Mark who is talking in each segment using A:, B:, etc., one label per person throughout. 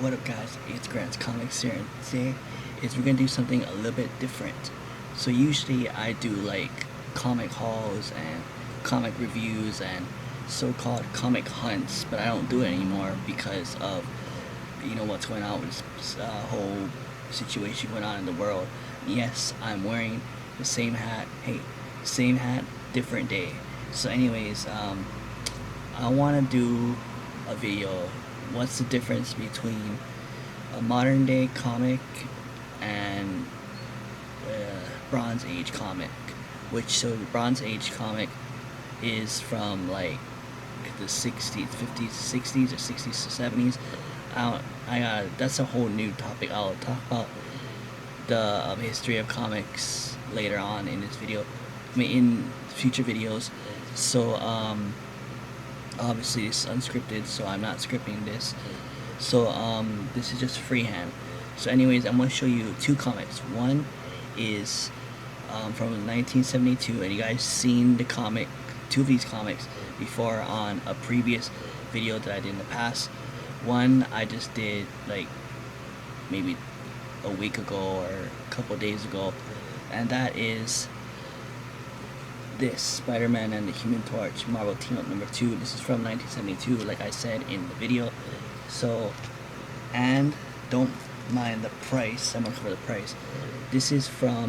A: What up guys, it's Grant's Comics here, and today we're gonna do something a little bit different. So usually I do like comic hauls and comic reviews and so-called comic hunts, but I don't do it anymore because of what's going on with this whole situation going on in the world. Yes, I'm wearing the same hat. Hey, same hat, different day. So anyways, I want to do a video. What's the difference between a modern day comic and Bronze Age comic? So Bronze Age comic is from like the 60s, 50s, 60s, or 60s to 70s. That's a whole new topic. I'll talk about the history of comics later on in this video. I mean, in future videos. So obviously it's unscripted, so I'm not scripting this. So this is just freehand. So anyways, I'm gonna show you two comics. One is from 1972, and you guys seen the comic, two of these comics before on a previous video that I did in the past. One I just did like maybe a week ago or a couple days ago, and that is this Spider-Man and the Human Torch Marvel Team Up number 2. This is from 1972, like I said in the video. So, and don't mind the price, I'm gonna cover the price. This is a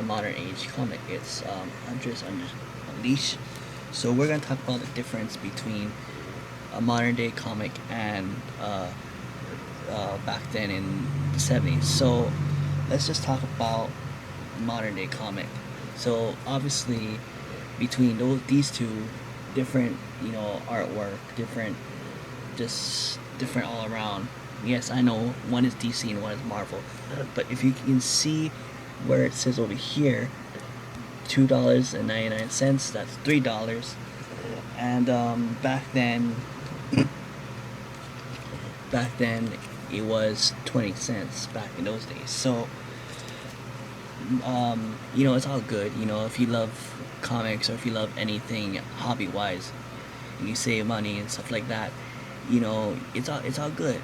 A: modern age comic. It's Huntress Unleashed. So we're gonna talk about the difference between a modern day comic and back then in the 70s. So let's just talk about modern day comic. So obviously between these two, different artwork, different all around. Yes, I know one is DC and one is Marvel, but if you can see where it says over here $2.99, that's $3. And back then it was 20 cents back in those days. So it's all good. If you love comics or if you love anything hobby wise and you save money and stuff like that, it's all good.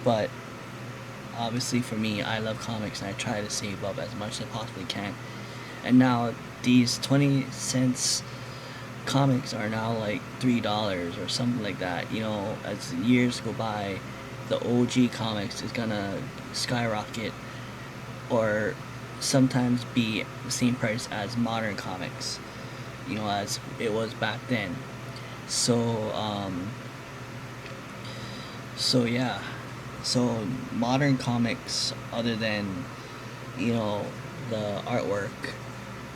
A: But obviously for me, I love comics and I try to save up as much as I possibly can. And now these 20 cents comics are now like $3 or something like that. As years go by, the OG comics is gonna skyrocket or sometimes be the same price as modern comics, as it was back then. So yeah, so modern comics, other than the artwork,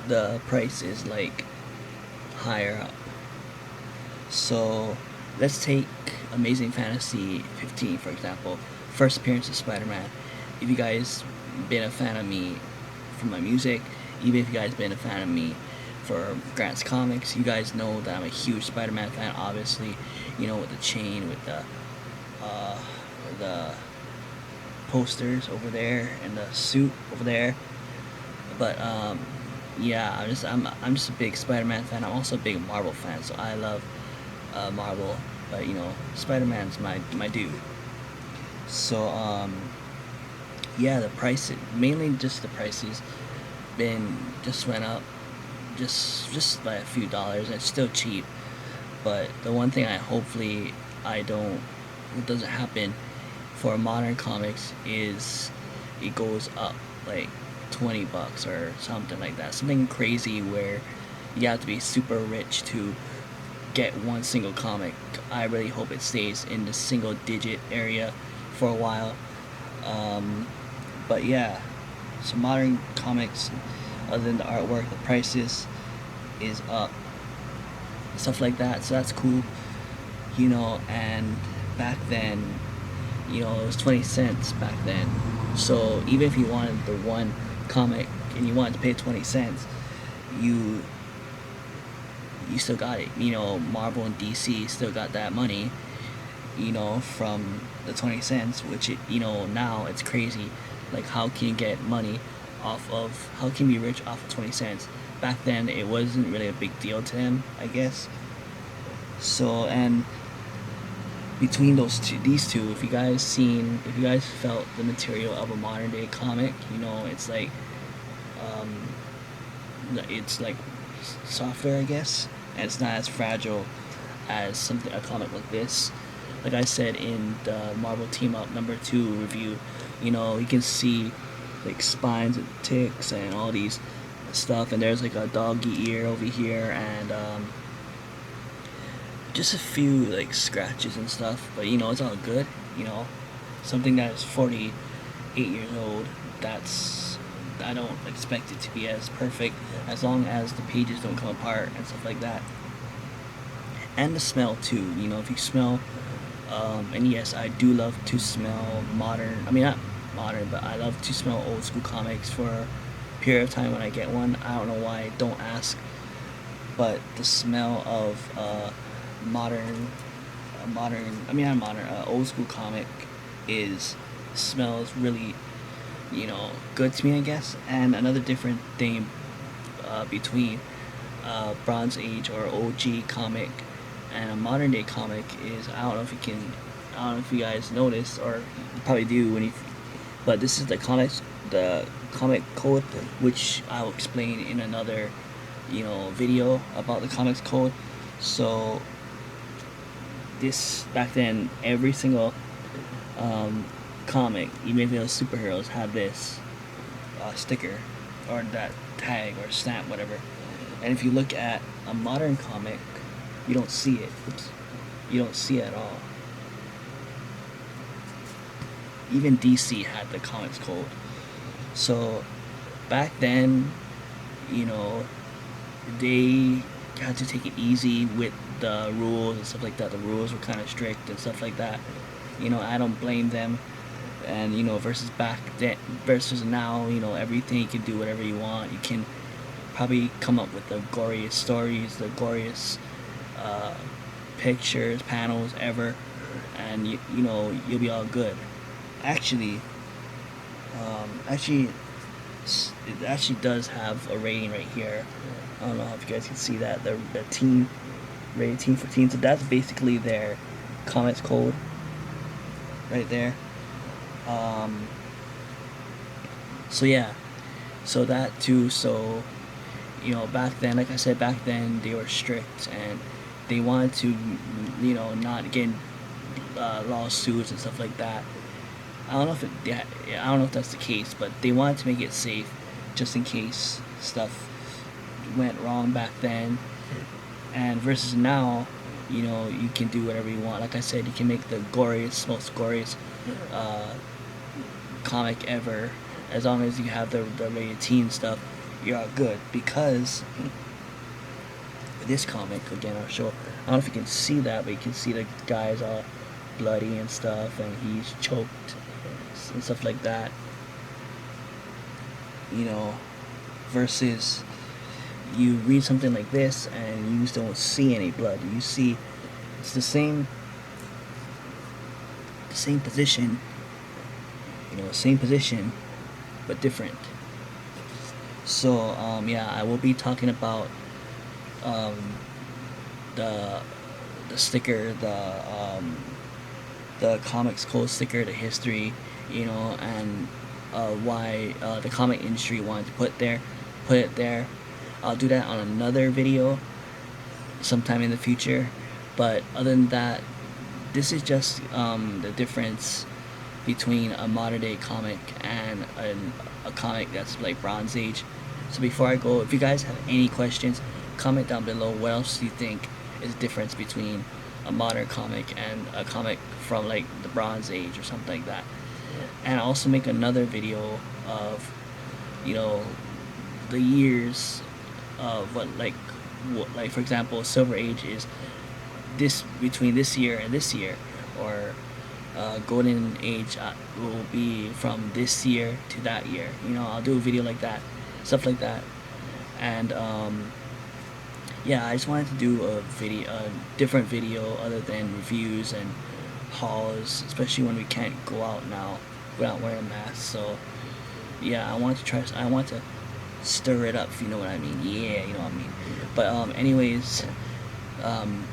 A: the price is like higher up. So let's take Amazing Fantasy 15 for example, first appearance of Spider-Man. If you guys been a fan of me for my music, even if you guys been a fan of me for Grant's Comics, you guys know that I'm a huge Spider-Man fan, obviously, with the chain, with the posters over there and the suit over there. But yeah, I'm just a big Spider-Man fan. I'm also a big Marvel fan, so I love Marvel, but Spider-Man's my dude. So yeah, the price, mainly just the prices, just went up, just by a few dollars. It's still cheap, but the one thing hopefully it doesn't happen for modern comics is it goes up like $20 or something like that, something crazy where you have to be super rich to get one single comic. I really hope it stays in the single digit area for a while. But yeah, so modern comics, other than the artwork, the prices is up, stuff like that. So that's cool, and back then, it was 20 cents back then. So even if you wanted the one comic and you wanted to pay 20 cents, you still got it. Marvel and DC still got that money, from the 20 cents, which now it's crazy. Like, how can you get money how can you be rich off of 20 cents? Back then it wasn't really a big deal to him, I guess. So, and between these two, if you guys felt the material of a modern day comic, it's like, um, it's like softer, I guess, and it's not as fragile as a comic like this. Like I said in the Marvel Team Up #2 review, you can see like spines and ticks and all these stuff, and there's like a doggy ear over here, and just a few like scratches and stuff, but it's all good. Something that is 48 years old, I don't expect it to be as perfect, as long as the pages don't come apart and stuff like that. And the smell too, if you smell, and yes, I do love to smell modern, I mean not modern, but I love to smell old school comics for a period of time when I get one. I don't know why, don't ask, but the smell of old school comic smells really, good to me, I guess. And another different thing between Bronze Age or OG comic and a modern day comic is, I don't know if you guys notice, or you probably do but this is the comic code, which I'll explain in another video about the comics code. So this, back then, every single comic, even if it was superheroes, had this sticker or that tag or stamp, whatever. And if you look at a modern comic, you don't see it. You don't see it at all. Even DC had the comics code. So back then, they had to take it easy with the rules and stuff like that. The rules were kind of strict and stuff like that. I don't blame them. And versus back then, versus now, everything, you can do whatever you want. You can probably come up with the goriest stories, the goriest pictures, panels ever, and you'll be all good. Actually, it actually does have a rating right here. I don't know if you guys can see that, the teen rated teen for teens. So that's basically their comics code right there. So yeah, so that too. So back then, like I said, back then they were strict, and they wanted to not get lawsuits and stuff like that. I don't know if that's the case, but they wanted to make it safe, just in case stuff went wrong back then. And versus now, you can do whatever you want. Like I said, you can make the most goriest comic ever, as long as you have the rated teen stuff. You're all good, because this comic, again, I'll show. I don't know if you can see that, but you can see the guy's all bloody and stuff, and he's choked and stuff like that. Versus you read something like this and you just don't see any blood. You see it's the same position, same position, but different. So yeah, I will be talking about the sticker, the comics code sticker, the history, and why the comic industry wanted to put it there. I'll do that on another video sometime in the future. But other than that, this is just the difference between a modern day comic and a comic that's like Bronze Age. So before I go, if you guys have any questions, comment down below what else you think is the difference between a modern comic and a comic from like the Bronze Age or something like that. And I'll also make another video of the years of what for example, Silver Age is this, between this year and this year, or Golden Age will be from this year to that year. I'll do a video like that, stuff like that. And yeah, I just wanted to do a different video other than reviews and hauls, especially when we can't go out now without wearing a mask. So yeah, I want to stir it up, if you know what I mean. Yeah, you know what I mean. But anyways,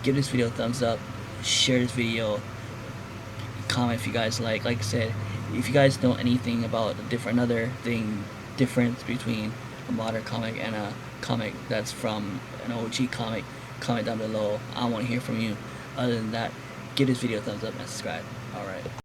A: give this video a thumbs up, share this video comment if you guys like I said, if you guys know anything about another thing difference between a modern comic and a comic that's from an OG comic, comment down below. I want to hear from you. Other than that, give this video a thumbs up and subscribe. Alright.